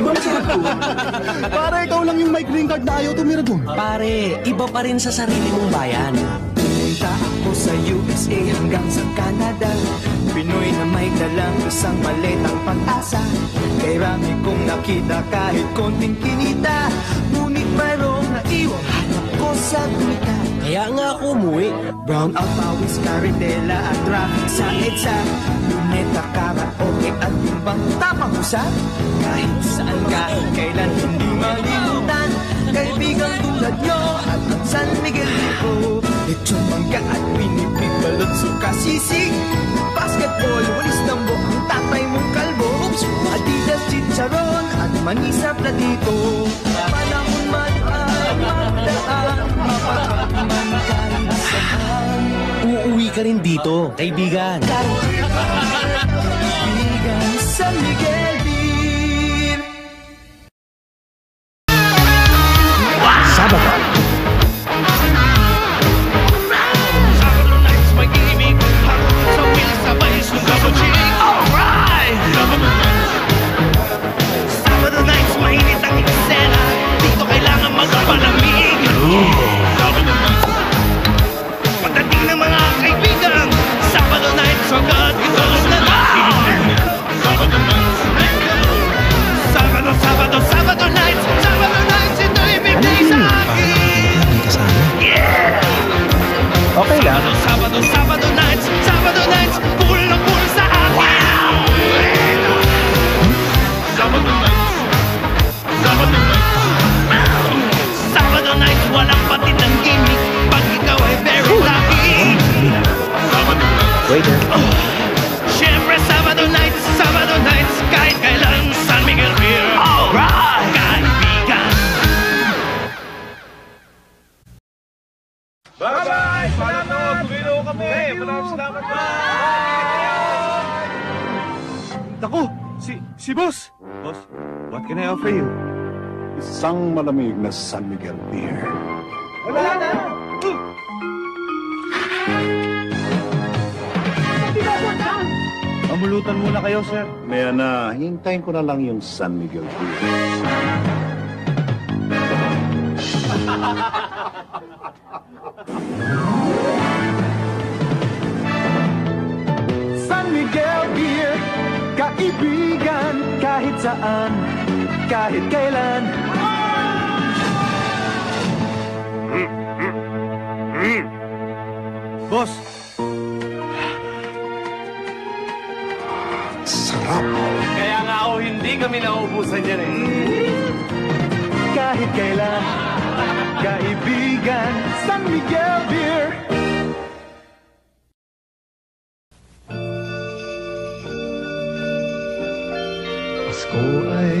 ibang sinagot. Pare, ikaw lang yung may green card na ayaw tumira dun. Pare, iba pa rin sa sarili mong bayan. Pumunta ako sa USA hanggang sa Canada. Pinoy na may dalang isang maletang pag-asa. Kay rami kong nakita kahit konting kinita. Ngunit mayroong naiwang hanap ko sa gulita. Kaya nga ako umuwi. Brown out, pawis, karitela at traffic sa EDSA. Luneta, karaoke at yung bang tapang usap. Kahit saan ka, kailan hindi malimutan. Kaibigan tulad nyo at ang San Miguel Rico. Lechon, mangga at pinipig, balot, suka, sisig. Basketball, walis lambo, ang tatay mong kalbo. Adidas, chicharon at manisa platito. Panahon man ay magdaan, mapagman kahit saan. Uuwi ka rin dito, kaibigan. Kaibigan, San Miguel Dir. Sabado. Sabado nights, mainit ang eksena. Dito kailangan magpalamig. Pagdating ng mga kaibigan, Sabado nights, agad ito na lang. Sabado nights, ito ibigay sa akin. Yeah! Okay lang. Sabado nights, full na full sa akin. Sabado nights, walang patid ng gimmick. Pag ikaw ay very lucky. Waiter. Siyempre, Sabado nights, kahit kailan, San Miguel Beer. Alright! Kaibigan. Bye-bye! Salamat! Tumilo kami! Maraming salamat ba? Naku! Si Boss! Boss, what can I offer you? Isang malamig na San Miguel beer. Wala na! Mamulutan muna kayo, sir. Maya na, hintayin ko na lang yung San Miguel beer. San Miguel Beer, kaibigan kahit saan, kahit kailan. Boss! Sarap! Kaya nga ako hindi kami naubusan yan eh. Kahit kailan, kaibigan, San Miguel Beer. Pasko ay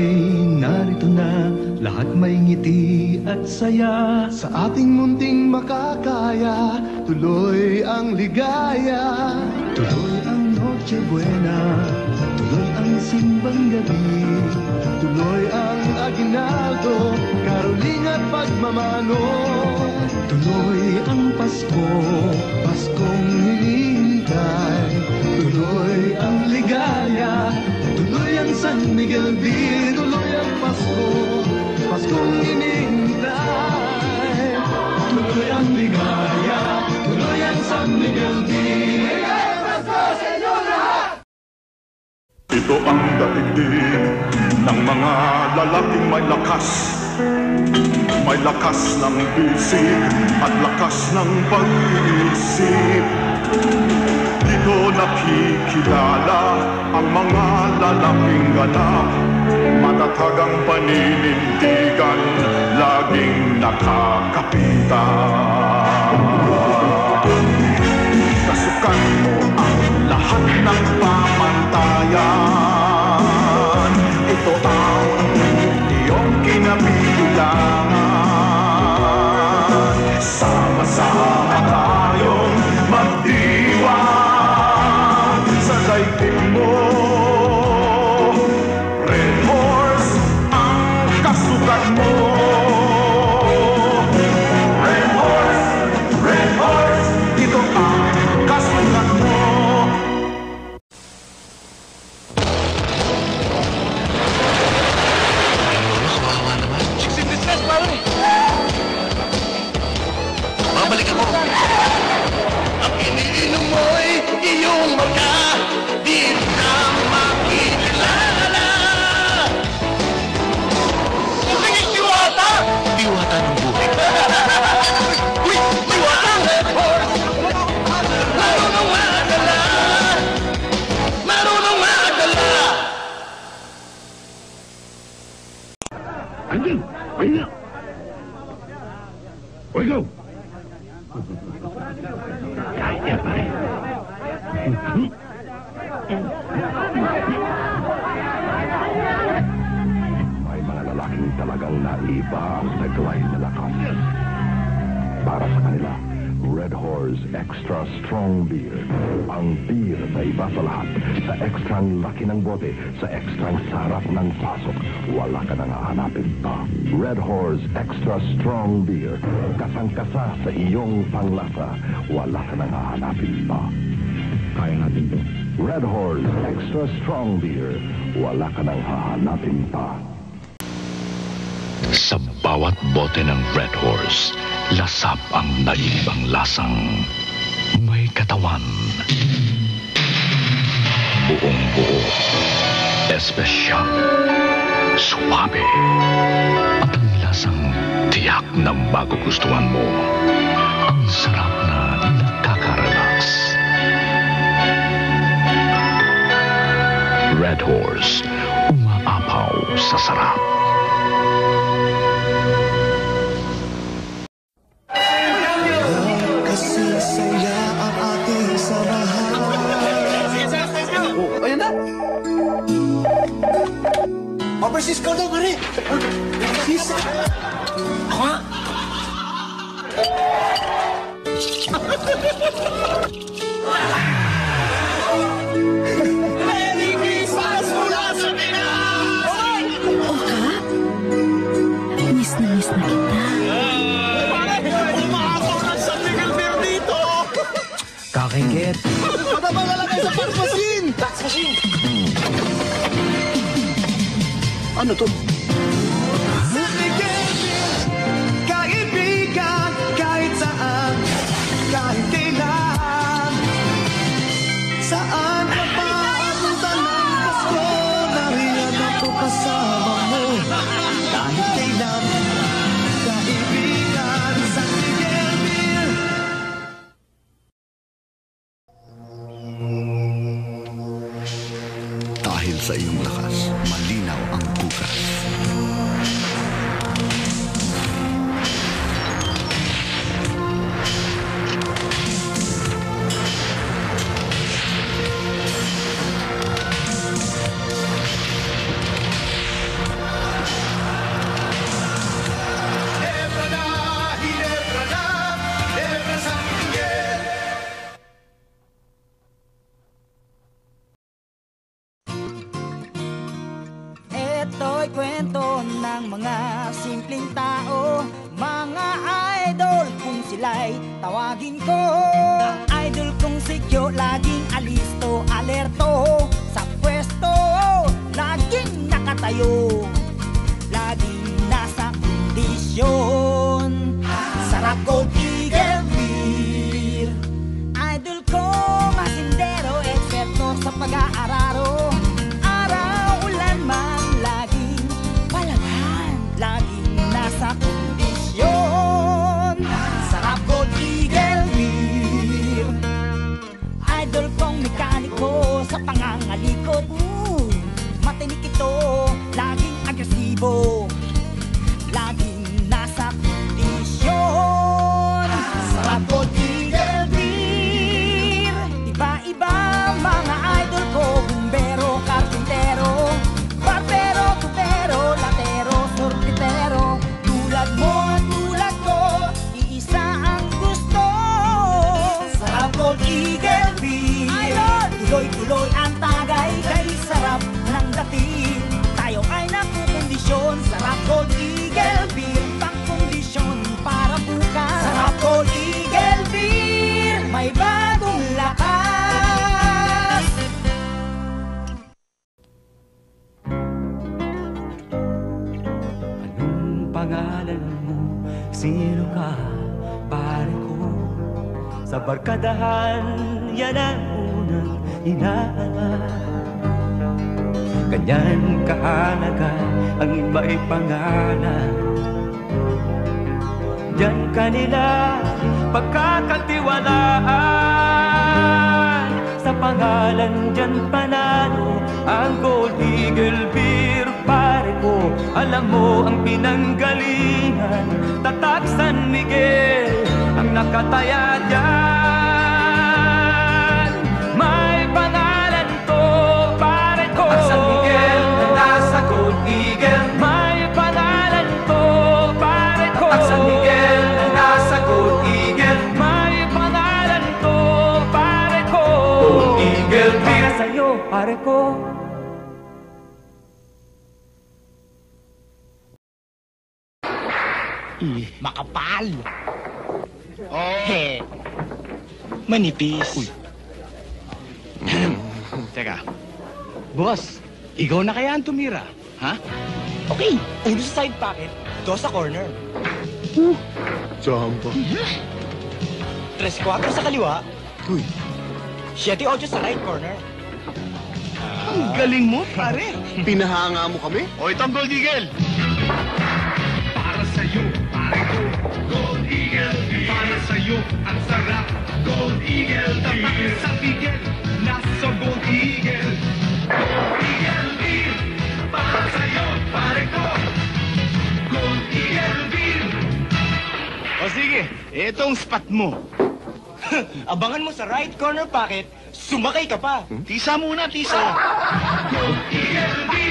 narito na, lahat may ngiti at saya. Sa ating munting makakaya, tuloy ang ligaya. Tuloy ang Noche Buena, tuloy ang simbang gabi. Tuloy ang aginaldo, karuling at pagmamano. Tuloy ang Pasko, Paskong hinihintay. Tuloy ang ligaya, tuloy ang San Miguel Beer. Tuloy ang Pasko, Paskong hinihintay. Tuloy ang ligaya, tuloy ang San Miguel Beer. Ito ang daigdig ng mga lalaking may lakas. May lakas ng bisig at lakas ng pag-iisip. Dito nakikilala ang mga lalaking ganap. Matatag ang paninindigan, laging nakakapitan. Kasukan mo ang lahat ng pamantayan. Ito ang iyong kinabibilangan. Sama-sama tayong magdiwang sa daigdig mo. Red Horse ang kasukat mo. Red Horse, ito ang kasukat mo. Andyan! Ayun na! O ikaw! Kaya pa rin. May mga lalaking talagang naiba ang taglay na lakas. Para sa kanila, Red Horse Extra Strong Beer. Ang beer na iba sa lahat. Sa extrang laki ng bote, sa extrang sarap ng pasok, wala ka nang hahanapin pa. Red Horse Extra Strong Beer. Kasang-kasa sa iyong panglasa, wala ka nang hahanapin pa. Kaya natin to. Red Horse Extra Strong Beer. Wala ka nang hahanapin pa. Sa bawat bote ng Red Horse, lasap ang nalilibang lasang may katawan. Buong buo, espesyal, suwabe, at ang lasang tiyak na magugustuhan mo. Ang sarap na nakaka-relax. Red Horse, umaapaw sa sarap. Saya ang ating samahan. Oh, ayan na. Overseas ka daw, pare. Overseas? Ako nga. Merry Christmas mula sa Pinas! Miss na kita. Kakingit. Patama na lang kayo sa fax machine! Fax machine. Ano to? Kaibigan, kahit saan, kahit kailan. Saan ka pa abutan ng Pasko? Nariyan ako kasama mo. Kahit kailan, kaibigan, San Miguel Beer. Dahil sa iyong lakas, malinaw ang bukas. Ito'y kwento ng mga simpleng tao, mga idol kung sila'y tawagin ko. Ang idol kong si Kyo, laging alisto, alerto sa pwesto, laging nakatayo, laging nasa kondisyon. Sarap Gold Eagle Beer. Idol ko, masindero, eksperto sa pag-aararo. Laging nasa kondisyon. Sarap Gold Eagle Beer. Idol kong mekaniko sa pangangalikot. Matinik ito, laging agresibo, laging nasa kondisyon. Sarap Gold Eagle Beer. Iba-iba mga idol ko, bumbero, karpintero, barbero, tubero, latero, sorbitero. Tulad mo at tulad ko, iisa ang gusto. Sarap Gold Eagle Beer. Tuloy-tuloy ang tagay, kay sarap ng dating. Tayo ay nakukondisyon. Sarap Gold Eagle Beer, pang-kondisyon para bukas. Sarap Gold Eagle Beer, may bagong lakas. Pangalan mo, sino ka, pare ko? Sa barkadahan, yan ang unang hinahanap. Ganyan kahalaga ang iba'y pangalan. Diyan kanila pagkakatiwalaan. Sa pangalan diyan panalo ang Gold Eagle Beer, pare ko. Alam mo ang pinanggalingan, Tatak San Miguel ang nakataya dyan. May pangalan to, pare ko, Tatak San Miguel na nasa Gold Eagle. May pangalan to, pare ko, Tatak San Miguel na nasa Gold Eagle. May pangalan to, pare ko, Gold Eagle. Para sa'yo, pare ko. Makapal! Oh! Manipis. Uy. Teka. Boss, ikaw na kaya ang tumira, ha? Okay, uno sa side pocket, 2 sa corner. Jumbo. 3-4 sa kaliwa. Uy. 7-8 sa right corner. Ang galing mo, pare. Pinahanga mo kami? O, itong Gold Eagle. Para sa'yo, pare ko, Gold Eagle. Para sa'yo, ang sarap, Gold Eagle. Tatak San Miguel, nasa Gold Eagle. Gold Eagle Beer. Para sa'yo, pare ko, Gold Eagle Beer. O sige, itong spot mo. Abangan mo sa right corner pocket, sumakay ka pa. Tisa muna, tisa. Gold Eagle Beer.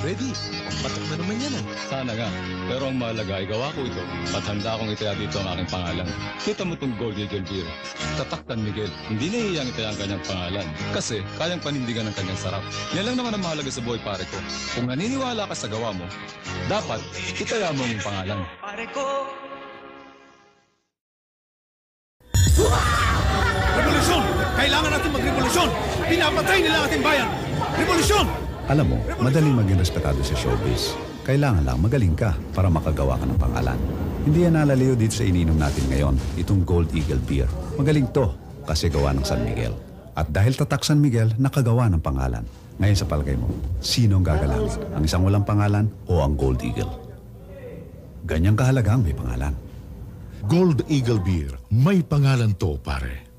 Ready? Patok na naman yan ah. Sana nga. Pero ang mahalaga ay gawa ko ito at handa akong itaya dito ang aking pangalan. Kita mo itong Gold Eagle Beer. Tatak San Miguel. Hindi nahihiyang itaya ang kanyang pangalan. Kasi kayang panindigan ang kanyang sarap. Yan lang naman ang mahalaga sa buhay, pare ko. Kung naniniwala ka sa gawa mo, dapat itaya mo ang pangalan. Pare ko. Revolusyon! Kailangan natin magrevolusyon! Pinapatay nila ang ating bayan! Revolusyon! Alam mo, madaling maging respetado sa showbiz. Kailangan lang magaling ka para makagawa ka ng pangalan. Hindi yan nalaliw dito sa ininom natin ngayon, itong Gold Eagle Beer. Magaling to kasi gawa ng San Miguel. At dahil Tatak San Miguel, nakagawa ng pangalan. Ngayon sa palagay mo, sino ang gagalangin? Ang isang walang pangalan o ang Gold Eagle? Ganyang kahalaga ang may pangalan. Gold Eagle Beer, may pangalan to, pare.